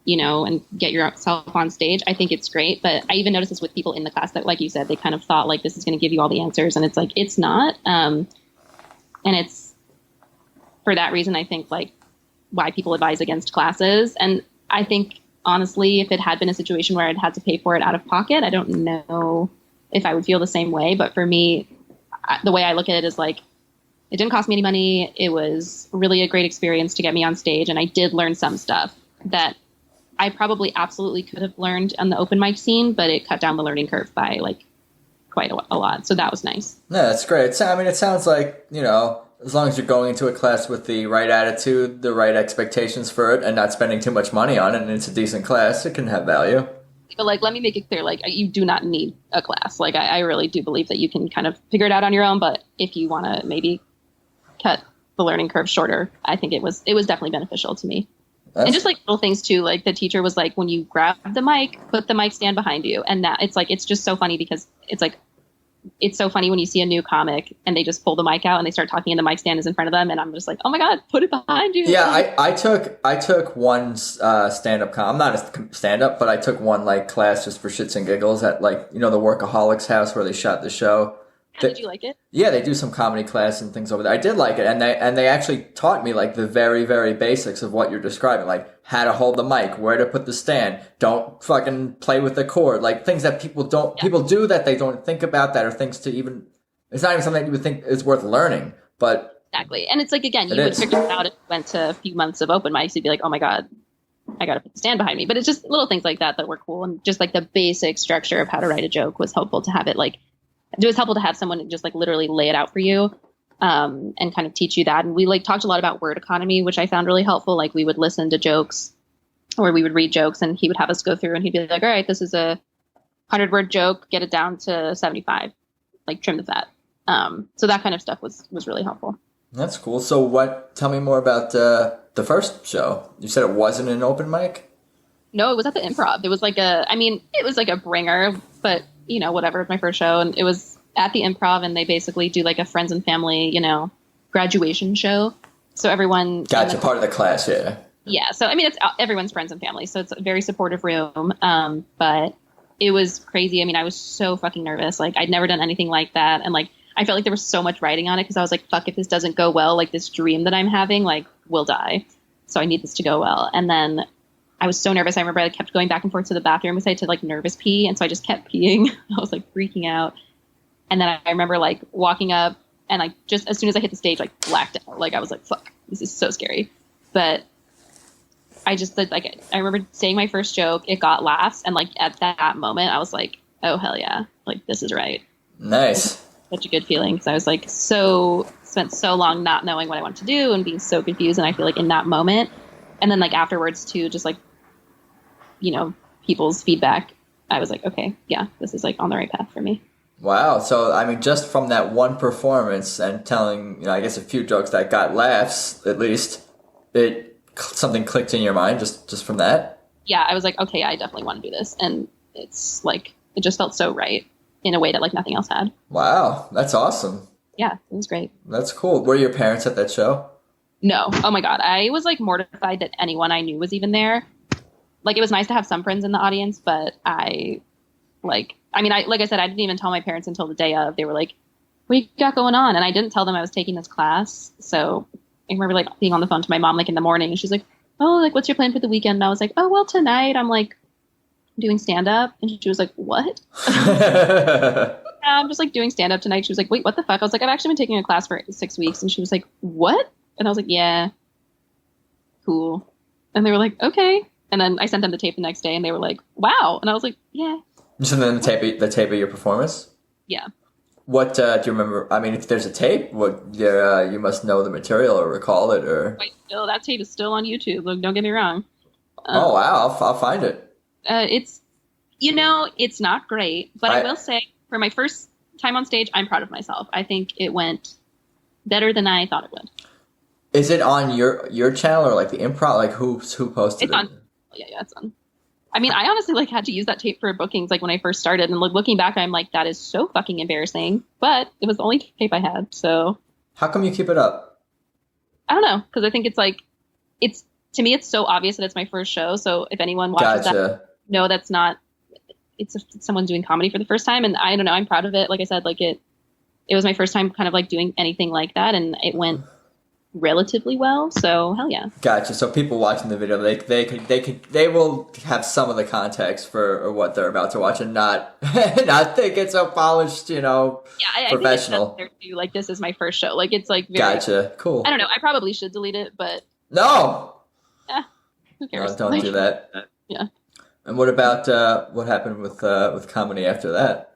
and get yourself on stage, I think it's great. But I even noticed this with people in the class that, like you said, they kind of thought like this is going to give you all the answers, and it's like, it's not. And it's for that reason, I think, like, why people advise against classes. And I think, honestly, if it had been a situation where I'd had to pay for it out of pocket, I don't know if I would feel the same way. But for me, the way I look at it is like, it didn't cost me any money. It was really a great experience to get me on stage. And I did learn some stuff that I probably absolutely could have learned on the open mic scene, but it cut down the learning curve by like quite a lot. So that was nice. Yeah, that's great. It sounds like, as long as you're going into a class with the right attitude, the right expectations for it, and not spending too much money on it, and it's a decent class, it can have value. But like, let me make it clear, like, you do not need a class. Like, I really do believe that you can kind of figure it out on your own. But if you want to maybe cut the learning curve shorter, I think it was definitely beneficial to me. And just like little things too, like the teacher was like, when you grab the mic, put the mic stand behind you. And that, it's like, it's just so funny because it's like, it's so funny when you see a new comic and they just pull the mic out and they start talking and the mic stand is in front of them. And I'm just like, oh my God, put it behind you. Yeah, I took one stand-up I'm not a stand-up, but I took one like class just for shits and giggles at like, the Workaholics house where they shot the show. Did you like it? Yeah, they do some comedy class and things over there. I did like it, and they actually taught me like the very, very basics of what you're describing, like how to hold the mic, where to put the stand, don't fucking play with the cord, like things that people do that they don't think about, that are things to even. It's not even something you would think is worth learning, but exactly. And it's like, again, you would figure it out if you went to a few months of open mics, you'd be like, oh my God, I got to put the stand behind me. But it's just little things like that were cool, and just like the basic structure of how to write a joke was helpful to have it like. It was helpful to have someone just like literally lay it out for you, and kind of teach you that. And we like talked a lot about word economy, which I found really helpful. Like we would listen to jokes or we would read jokes and he would have us go through and he'd be like, all right, this is a 100-word joke, get it down to 75, like trim the fat. So that kind of stuff was really helpful. That's cool. So tell me more about the first show? You said it wasn't an open mic? No, it was at the Improv. It was like it was like a bringer, but you know, whatever. It was my first show, and it was at the Improv, and they basically do like a friends and family, you know, graduation show. So everyone. Gotcha, part of the class, yeah. Yeah, so I mean, it's everyone's friends and family, so it's a very supportive room. But it was crazy. I mean, I was so fucking nervous. Like, I'd never done anything like that, and like, I felt like there was so much writing on it because I was like, fuck, if this doesn't go well, like this dream that I'm having, like, will die. So I need this to go well. And then I was so nervous. I remember I kept going back and forth to the bathroom because I had to like nervous pee, and so I just kept peeing. I was like freaking out. And then I remember like walking up, and like just as soon as I hit the stage, like blacked out. Like I was like, fuck, this is so scary. But I just like I remember saying my first joke, it got laughs, and like at that moment I was like, oh hell yeah, like this is right. Nice. Such a good feeling because I was like spent so long not knowing what I wanted to do and being so confused, and I feel like in that moment, and then like afterwards too, just like, you know, people's feedback, I was like, okay, yeah, this is like on the right path for me. Wow. So, I mean, just from that one performance and telling, you know, I guess a few jokes that got laughs, at least, something clicked in your mind just from that? Yeah, I was like, okay, I definitely want to do this. And it's like, it just felt so right in a way that like nothing else had. Wow. That's awesome. Yeah, it was great. That's cool. Were your parents at that show? No. Oh my God. I was like mortified that anyone I knew was even there. Like, it was nice to have some friends in the audience, but like I said, I didn't even tell my parents until the day of. They were like, what you got going on? And I didn't tell them I was taking this class. So I remember like being on the phone to my mom like in the morning, and she's like, oh, like, what's your plan for the weekend? And I was like, oh, well, tonight I'm like doing stand up. And she was like, what? I'm just like doing stand up tonight. She was like, wait, what the fuck? I was like, I've actually been taking a class for 6 weeks. And she was like, what? And I was like, yeah, cool. And they were like, okay. And then I sent them the tape the next day, and they were like, wow. And I was like, yeah. You sent them the tape of your performance? Yeah. What do you remember? I mean, if there's a tape, you must know the material or recall it, or. Wait, still, that tape is still on YouTube. Like, don't get me wrong. Oh wow, I'll find it. It's, you know, it's not great, but I will say, for my first time on stage, I'm proud of myself. I think it went better than I thought it would. Is it on your channel or like the Improv? Like who posted it? It's on. Yeah, it's on. I mean, I honestly like had to use that tape for bookings like when I first started, and looking back, I'm like, that is so fucking embarrassing. But it was the only tape I had, so. How come you keep it up? I don't know, because I think it's like, to me, it's so obvious that it's my first show. So if anyone watches that, no, that's not. It's someone doing comedy for the first time, and I don't know. I'm proud of it. Like I said, like it was my first time kind of like doing anything like that, and it went relatively well, so hell yeah. Gotcha. So people watching the video, they will have some of the context for what they're about to watch, and not think it's so polished, you know, professional. I think it's like, this is my first show. Like, it's like very, gotcha. Cool. I don't know. I probably should delete it, but no. Who cares? No, don't do that. Yeah. And what about what happened with comedy after that?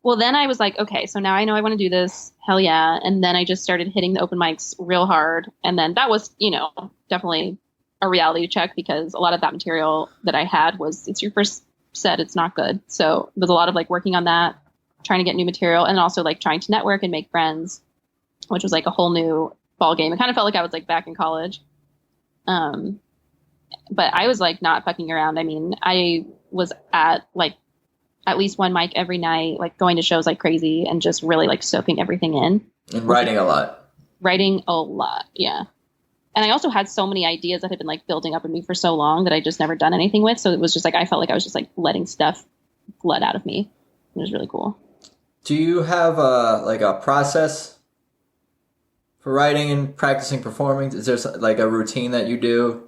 Well, then I was like, okay, so now I know I want to do this. Hell yeah. And then I just started hitting the open mics real hard. And then that was, you know, definitely a reality check, because a lot of that material that I had was, it's your first set, it's not good. So there's a lot of like working on that, trying to get new material, and also like trying to network and make friends, which was like a whole new ball game. It kind of felt like I was like back in college. But I was like not fucking around. I mean, I was at like at least one mic every night, like going to shows like crazy, and just really like soaking everything in. And writing a lot. Writing a lot, yeah. And I also had so many ideas that had been like building up in me for so long that I just never done anything with. So it was just like, I felt like I was just like letting stuff flood out of me. It was really cool. Do you have a process for writing and practicing performing? Is there like a routine that you do?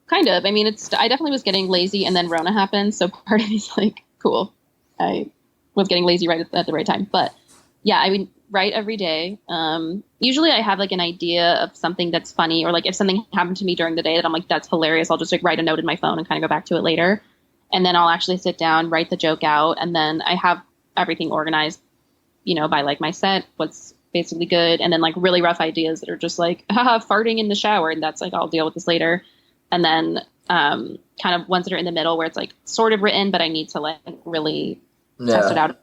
Kind of. I mean, I definitely was getting lazy, and then Rona happened. So part of me's like, cool. I was getting lazy right at the right time. But yeah, I mean, write every day. Usually I have like an idea of something that's funny, or like if something happened to me during the day that I'm like, that's hilarious, I'll just like write a note in my phone and kind of go back to it later. And then I'll actually sit down, write the joke out. And then I have everything organized, you know, by like my set, what's basically good. And then like really rough ideas that are just like, haha, farting in the shower. And that's like, I'll deal with this later. And then kind of ones that are in the middle where it's like sort of written, but I need to like really test it out.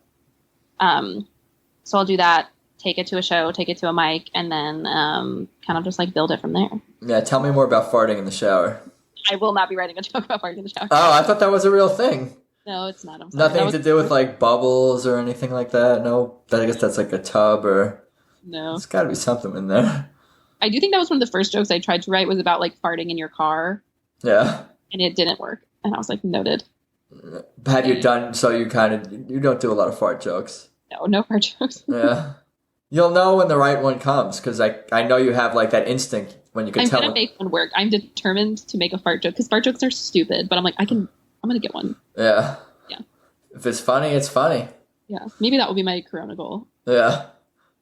So I'll do that. take it to a show, take it to a mic, and then kind of just like build it from there. Yeah, tell me more about farting in the shower. I will not be writing a joke about farting in the shower. Oh, I thought that was a real thing. No, it's not. I'm sorry. Nothing to do with like bubbles or anything like that. No, I guess that's like a tub or. No, there's got to be something in there. I do think that was one of the first jokes I tried to write was about like farting in your car. Yeah. And it didn't work, and I was like, noted. Had you done so? You don't do a lot of fart jokes. No fart jokes. Yeah. You'll know when the right one comes because I know you have like that instinct when you can tell. I'm gonna make one work. I'm determined to make a fart joke because fart jokes are stupid, but I'm like, I'm gonna get one. Yeah. Yeah. If it's funny, it's funny. Yeah. Maybe that will be my Corona goal. Yeah.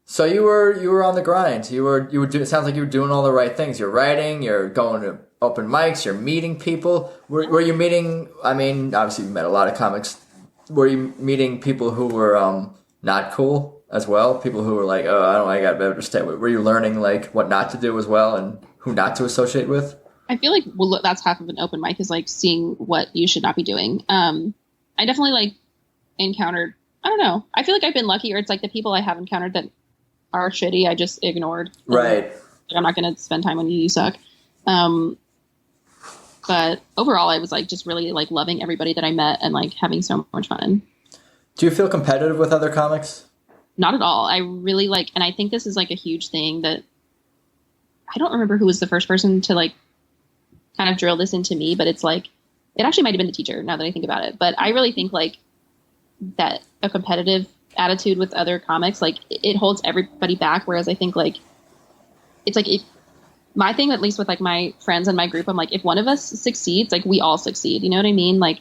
So you were on the grind. You were doing. It sounds like you were doing all the right things. You're writing. You're going to open mics. You're meeting people. Were you meeting? I mean, obviously you met a lot of comics. Were you meeting people who were not cool as well? People who were like, oh, I got better to stay with. Were you learning like what not to do as well and who not to associate with? I feel like that's half of an open mic is like seeing what you should not be doing. I definitely like encountered. I don't know. I feel like I've been lucky, or it's like the people I have encountered that are shitty, I just ignored. Right. I'm not going to spend time on you. You suck. But overall, I was like just really like loving everybody that I met and like having so much fun. Do you feel competitive with other comics? Not at all. I really like, and I think this is like a huge thing that I don't remember who was the first person to like kind of drill this into me, but it's like, it actually might've been the teacher now that I think about it. But I really think like that a competitive attitude with other comics, like it holds everybody back. Whereas I think like, it's like, my thing, at least with like my friends and my group, I'm like, if one of us succeeds, like we all succeed. You know what I mean? Like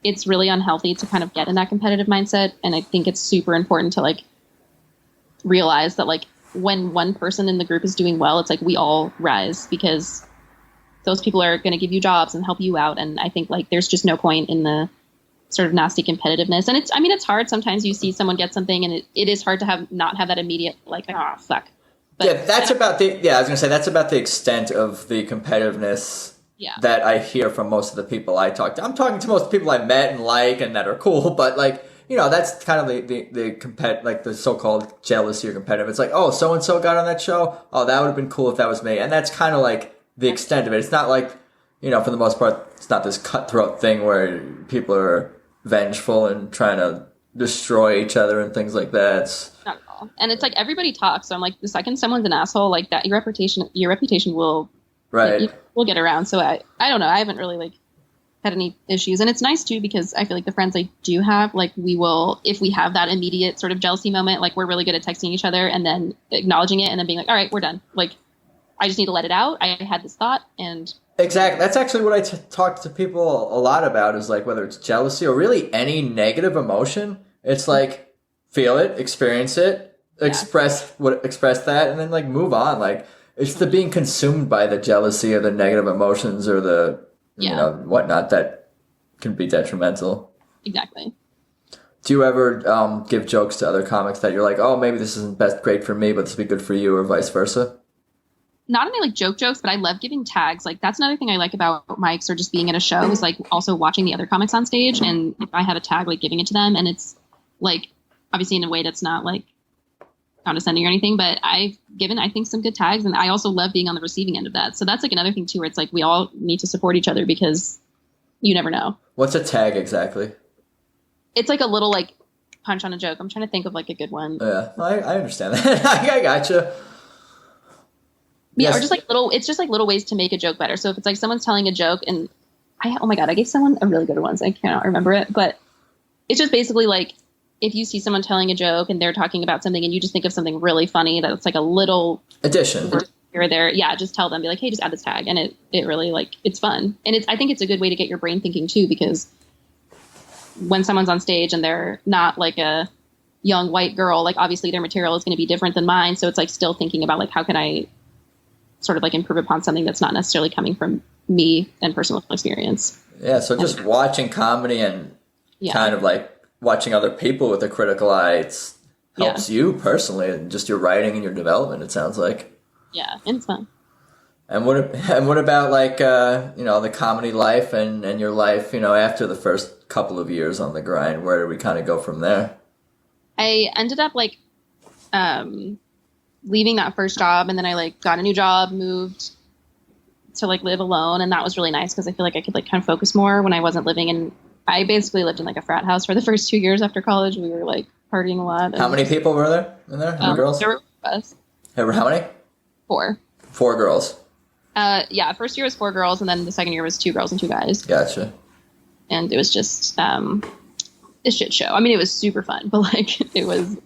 it's really unhealthy to kind of get in that competitive mindset. And I think it's super important to like realize that like when one person in the group is doing well, it's like we all rise because those people are going to give you jobs and help you out. And I think like there's just no point in the sort of nasty competitiveness. And it's hard. Sometimes you see someone get something and it is hard to not have that immediate like, oh, fuck. But, I was going to say that's about the extent of the competitiveness that I hear from most of the people I talk to. I'm talking to most of the people I met and like and that are cool, but like, you know, that's kind of the so-called jealousy or competitive. It's like, oh, so-and-so got on that show. Oh, that would have been cool if that was me. And that's kind of like the extent of it. It's not like, you know, for the most part, it's not this cutthroat thing where people are vengeful and trying to destroy each other and things like that. Not at all. And it's like everybody talks. So I'm like, the second someone's an asshole like that, your reputation will will get around. So I don't know. I haven't really like had any issues. And it's nice too, because I feel like the friends I do have, like we will, if we have that immediate sort of jealousy moment, like we're really good at texting each other and then acknowledging it and then being like, all right, we're done. Like, I just need to let it out. I had this thought and. Exactly. That's actually what I talk to people a lot about is like whether it's jealousy or really any negative emotion. It's like feel it, experience it, express that, and then like move on. Like it's the being consumed by the jealousy or the negative emotions or the you know whatnot that can be detrimental. Exactly. Do you ever give jokes to other comics that you're like, oh, maybe this isn't great for me, but this would be good for you, or vice versa? Not only like jokes, but I love giving tags. Like that's another thing I like about mics or just being at a show is like also watching the other comics on stage. And if I have a tag, like giving it to them, and it's like obviously in a way that's not like condescending or anything, but I've given, I think, some good tags. And I also love being on the receiving end of that. So that's like another thing too, where it's like we all need to support each other because you never know. What's a tag exactly? It's like a little like punch on a joke. I'm trying to think of like a good one. Yeah, I understand that. I gotcha. Yeah, yes. Or just like it's just like little ways to make a joke better. So if it's like someone's telling a joke and oh my God, I gave someone a really good one. I cannot remember it, but it's just basically like, if you see someone telling a joke and they're talking about something and you just think of something really funny, that's like a little addition here or there. Yeah. Just tell them, be like, hey, just add this tag. And it really like, it's fun. And I think it's a good way to get your brain thinking too, because when someone's on stage and they're not like a young white girl, like obviously their material is going to be different than mine. So it's like still thinking about like, how can I sort of like improve upon something that's not necessarily coming from me and personal experience. Yeah. So just watching comedy and kind of like watching other people with a critical eye, helps you personally and just your writing and your development, it sounds like. Yeah. And it's fun. And what about like, the comedy life and your life, after the first couple of years on the grind, where do we kind of go from there? I ended up like, leaving that first job, and then I like got a new job, moved to like live alone, and that was really nice because I feel like I could like kind of focus more when I wasn't living in. I basically lived in like a frat house for the first 2 years after college. We were like partying a lot. How many people were there in there? How many girls? There were us. How many? 4. 4 girls. Yeah, first year was 4 girls, and then the second year was 2 girls and 2 guys. Gotcha. And it was just a shit show. I mean, it was super fun, but like it was,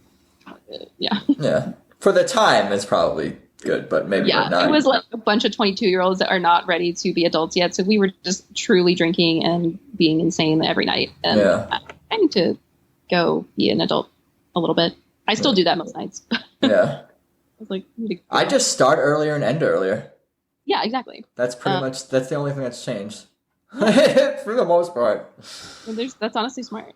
yeah. Yeah. For the time, it's probably good, but maybe not. It was like a bunch of 22-year-olds that are not ready to be adults yet. So we were just truly drinking and being insane every night. And I need to go be an adult a little bit. I still do that most nights. Yeah. I was like, I just start earlier and end earlier. Yeah, exactly. That's pretty much, that's the only thing that's changed. For the most part. That's honestly smart.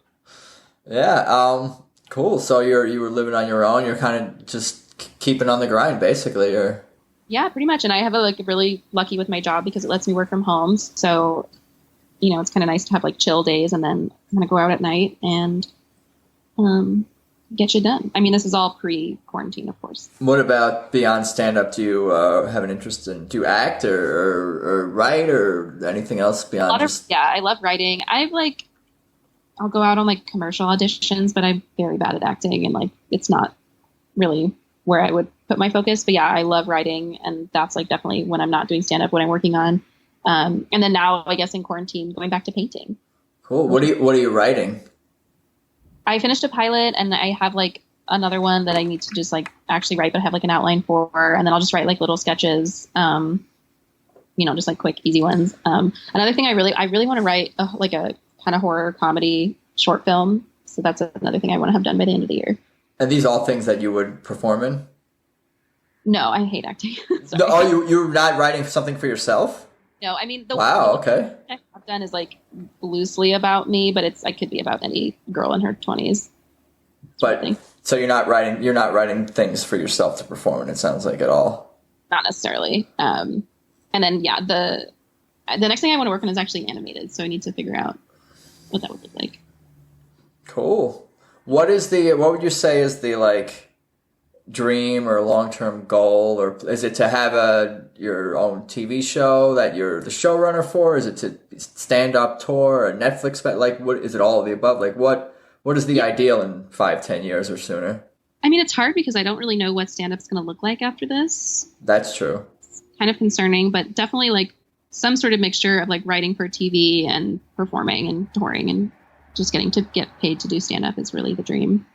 Yeah. Cool. So you were living on your own. You're kind of just keeping on the grind, basically, or? Yeah, pretty much. And I have really lucky with my job because it lets me work from home. So, it's kind of nice to have like chill days and then kind of go out at night and get shit done. I mean, this is all pre-quarantine, of course. What about beyond stand-up? Do you have an interest in, do you act or write or anything else beyond I love writing. I'll go out on like commercial auditions, but I'm very bad at acting and like it's not really where I would put my focus. But yeah, I love writing, and that's like definitely when I'm not doing stand-up, what I'm working on. And then now, I guess in quarantine, going back to painting. Cool. What are you writing? I finished a pilot, and I have like another one that I need to just like actually write, but I have like an outline for, and then I'll just write like little sketches, just like quick, easy ones. Another thing I really want to write like a kind of horror comedy short film. So that's another thing I want to have done by the end of the year. And these all things that you would perform in? No, I hate acting. You're not writing something for yourself? No, I mean, okay. I've done is like loosely about me, but it could be about any girl in her 20s. But so you're not writing things for yourself to perform, it sounds like, at all. Not necessarily. And then the next thing I want to work on is actually animated, so I need to figure out what that would look like. Cool. What would you say is the like dream or long-term goal, or is it to have your own TV show that you're the showrunner for? Is it to stand-up tour or Netflix? Like, what is it? All of the above? Like, what is the ideal in 5-10 years or sooner? I mean, it's hard because I don't really know what stand-up's going to look like after this. That's true. It's kind of concerning, but definitely like some sort of mixture of like writing for TV and performing and touring and just getting to get paid to do stand-up is really the dream.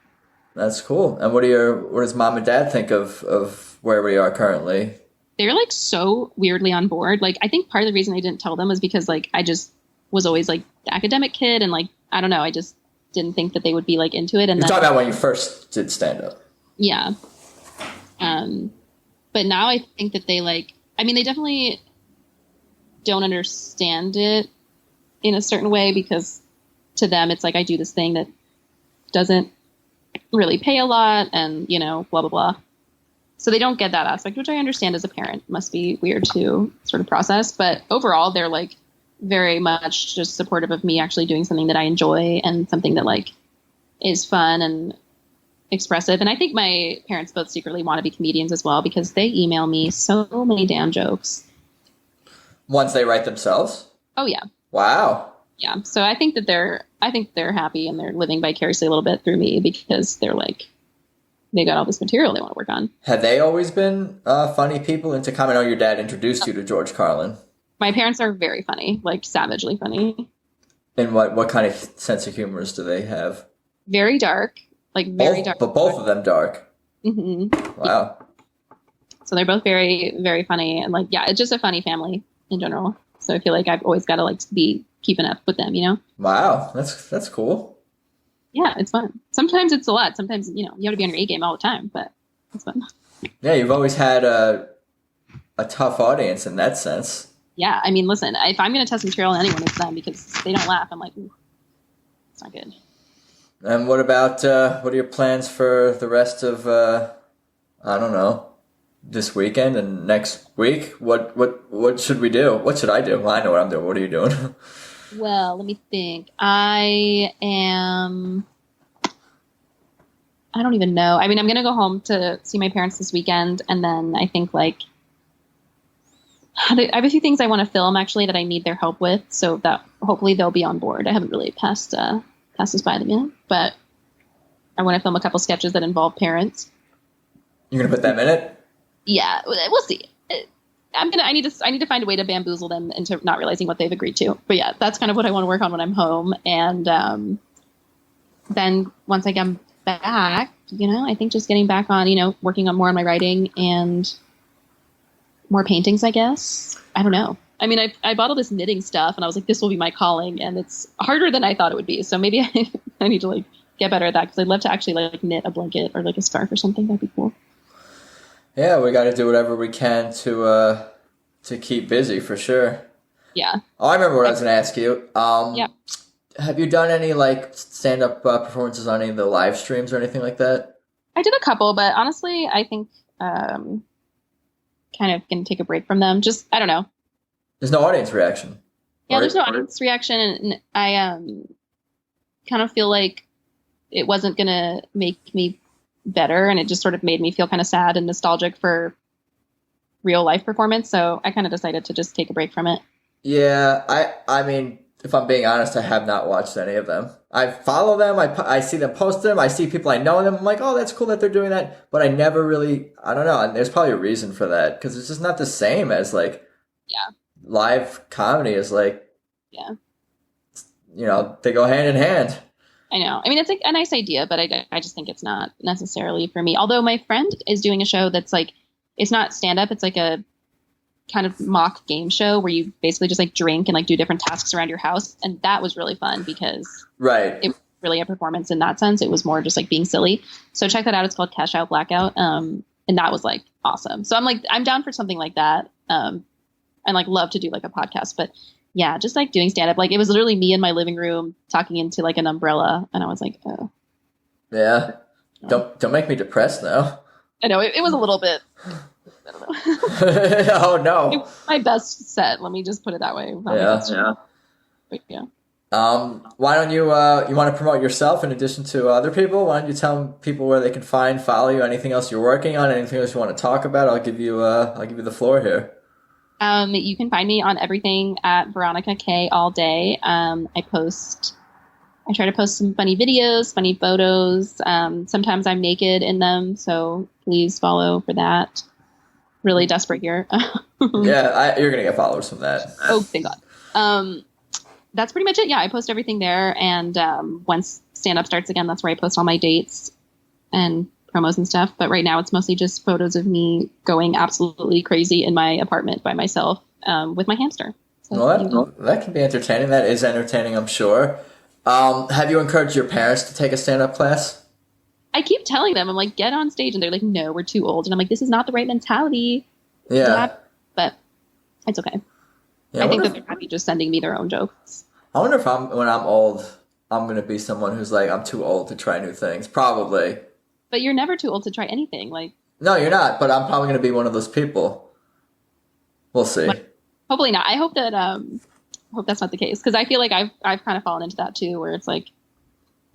That's cool. And what does mom and dad think of where we are currently? They're like so weirdly on board. Like, I think part of the reason I didn't tell them was because like I just was always like the academic kid, and like I don't know, I just didn't think that they would be like into it. And you're talking about when you first did stand-up. Yeah. But now I think that they they definitely don't understand it in a certain way, because to them it's like I do this thing that doesn't really pay a lot and, blah, blah, blah. So they don't get that aspect, which I understand as a parent must be weird to sort of process. But overall, they're like very much just supportive of me actually doing something that I enjoy and something that like is fun and expressive. And I think my parents both secretly want to be comedians as well, because they email me so many damn jokes. Ones they write themselves? Oh, yeah. Wow. Yeah. So I think they're happy and they're living vicariously a little bit through me, because they're like, they got all this material they want to work on. Have they always been funny people into comedy? I know your dad introduced you to George Carlin. My parents are very funny, like savagely funny. And what kind of sense of humor do they have? Very dark, like very dark. But both of them dark. Mm-hmm. Wow. So they're both very, very funny, and like, yeah, it's just a funny family in general. So I feel like I've always got to like be keeping up with them, Wow, that's cool. Yeah, it's fun. Sometimes it's a lot. Sometimes, you have to be on your A game all the time, but it's fun. Yeah, you've always had a tough audience in that sense. Yeah, I mean, listen, if I'm going to test material on anyone, it's them, because if they don't laugh, I'm like, ooh, it's not good. And what about, what are your plans for the rest of, I don't know, this weekend and next week? What should we do? What should I do? Well, I know what I'm doing. What are you doing? Well, let me think. I am I don't even know. I mean, I'm going to go home to see my parents this weekend. And then I think like I have a few things I want to film actually that I need their help with. So that hopefully they'll be on board. I haven't really passed this by them yet, but I want to film a couple sketches that involve parents. You're going to put them in it? Yeah, we'll see. I need to find a way to bamboozle them into not realizing what they've agreed to. But yeah, that's kind of what I want to work on when I'm home. And then once I get back, I think just getting back on, working on more on my writing and more paintings, I guess. I don't know. I mean, I bought all this knitting stuff and I was like, this will be my calling, and it's harder than I thought it would be. So maybe I need to like get better at that, because I'd love to actually like knit a blanket or like a scarf or something. That'd be cool. Yeah, we got to do whatever we can to keep busy for sure. Yeah. Oh, I remember what I was going to ask you. Yeah. Have you done any like stand-up performances on any of the live streams or anything like that? I did a couple, but honestly, I think kind of going to take a break from them. Just, I don't know. There's no audience reaction. Yeah, there's no audience reaction, and I kind of feel like it wasn't going to make me better, and it just sort of made me feel kind of sad and nostalgic for real life performance. So I kind of decided to just take a break from it. Yeah, I mean, if I'm being honest, I have not watched any of them. I follow them, I see them post them, I see people I know them. I'm like, oh, that's cool that they're doing that. But I never really, I don't know. And there's probably a reason for that, because it's just not the same as like, live comedy is like, they go hand in hand. I know. I mean, it's like a nice idea, but I just think it's not necessarily for me. Although my friend is doing a show that's like, it's not stand up. It's like a kind of mock game show where you basically just like drink and like do different tasks around your house. And that was really fun because it was really a performance in that sense. It was more just like being silly. So check that out. It's called Cash Out Blackout. And that was like awesome. So I'm down for something like that. And like love to do like a podcast, but yeah, just like doing stand up. Like it was literally me in my living room talking into like an umbrella. And I was like, oh. Yeah. Don't make me depressed now. I know it was a little bit, I don't know. Oh no. It was my best set. Let me just put it that way. Yeah. But yeah. Why don't you want to promote yourself in addition to other people? Why don't you tell people where they can follow you, anything else you're working on, anything else you want to talk about? I'll give you the floor here. You can find me on everything at Veronica K all day. I try to post some funny videos, funny photos. Sometimes I'm naked in them, so please follow for that. Really desperate here. Yeah, you're going to get followers from that. Oh, thank God. That's pretty much it. Yeah, I post everything there. And once stand-up starts again, that's where I post all my dates and promos and stuff. But right now it's mostly just photos of me going absolutely crazy in my apartment by myself with my hamster. So well, that can be entertaining. That is entertaining, I'm sure. Have you encouraged your parents to take a stand-up class? I keep telling them, I'm like, get on stage. And they're like, no, we're too old. And I'm like, this is not the right mentality. Yeah. But it's okay. Yeah, I think that they're happy just sending me their own jokes. I wonder if when I'm old, I'm going to be someone who's like, I'm too old to try new things. Probably. But you're never too old to try anything. Like, no, you're not. But I'm probably going to be one of those people. We'll see. Hopefully not. I hope that hope that's not the case, because I feel like I've kind of fallen into that too, where it's like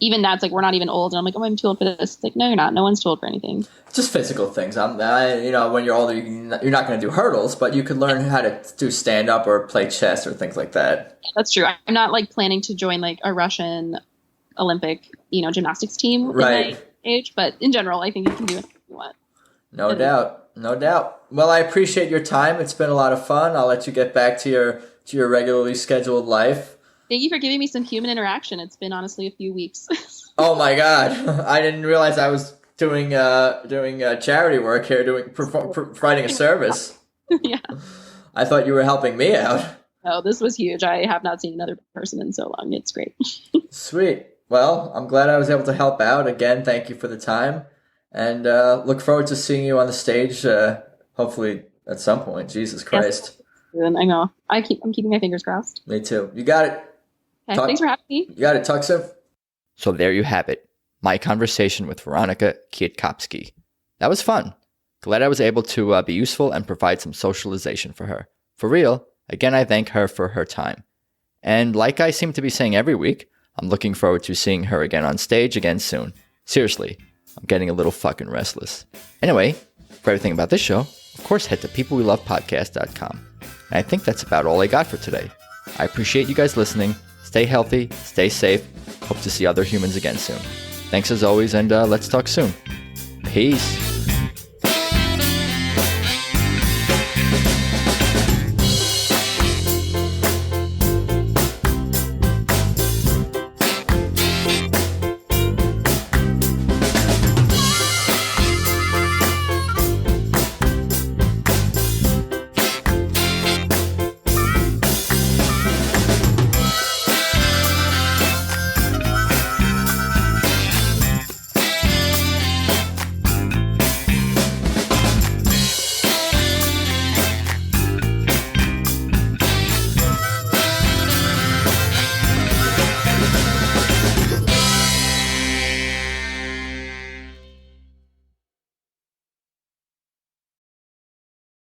even that's like we're not even old, and I'm like, oh, I'm too old for this. It's like, no, you're not. No one's too old for anything. It's just physical things. When you're older, you're not going to do hurdles, but you could learn how to do stand up or play chess or things like that. Yeah, that's true. I'm not like planning to join like a Russian Olympic gymnastics team at my age, but in general, I think you can do anything you want. No doubt. Well, I appreciate your time. It's been a lot of fun. I'll let you get back to your regularly scheduled life. Thank you for giving me some human interaction. It's been honestly a few weeks. Oh my God. I didn't realize I was doing charity work here, providing a service. Yeah. I thought you were helping me out. Oh, this was huge. I have not seen another person in so long. It's great. Sweet. Well, I'm glad I was able to help out. Again, thank you for the time. And look forward to seeing you on the stage, hopefully at some point. Jesus Christ. Yes. I know. I'm keeping my fingers crossed. Me too. You got it. Okay, thanks for having me. You got it. Talk soon. So there you have it. My conversation with Veronica Kwiatkowski. That was fun. Glad I was able to be useful and provide some socialization for her. For real, again, I thank her for her time. And like I seem to be saying every week, I'm looking forward to seeing her again on stage again soon. Seriously, I'm getting a little fucking restless. Anyway, for everything about this show, of course, head to peoplewelovepodcast.com. And I think that's about all I got for today. I appreciate you guys listening. Stay healthy, stay safe. Hope to see other humans again soon. Thanks as always, and let's talk soon. Peace.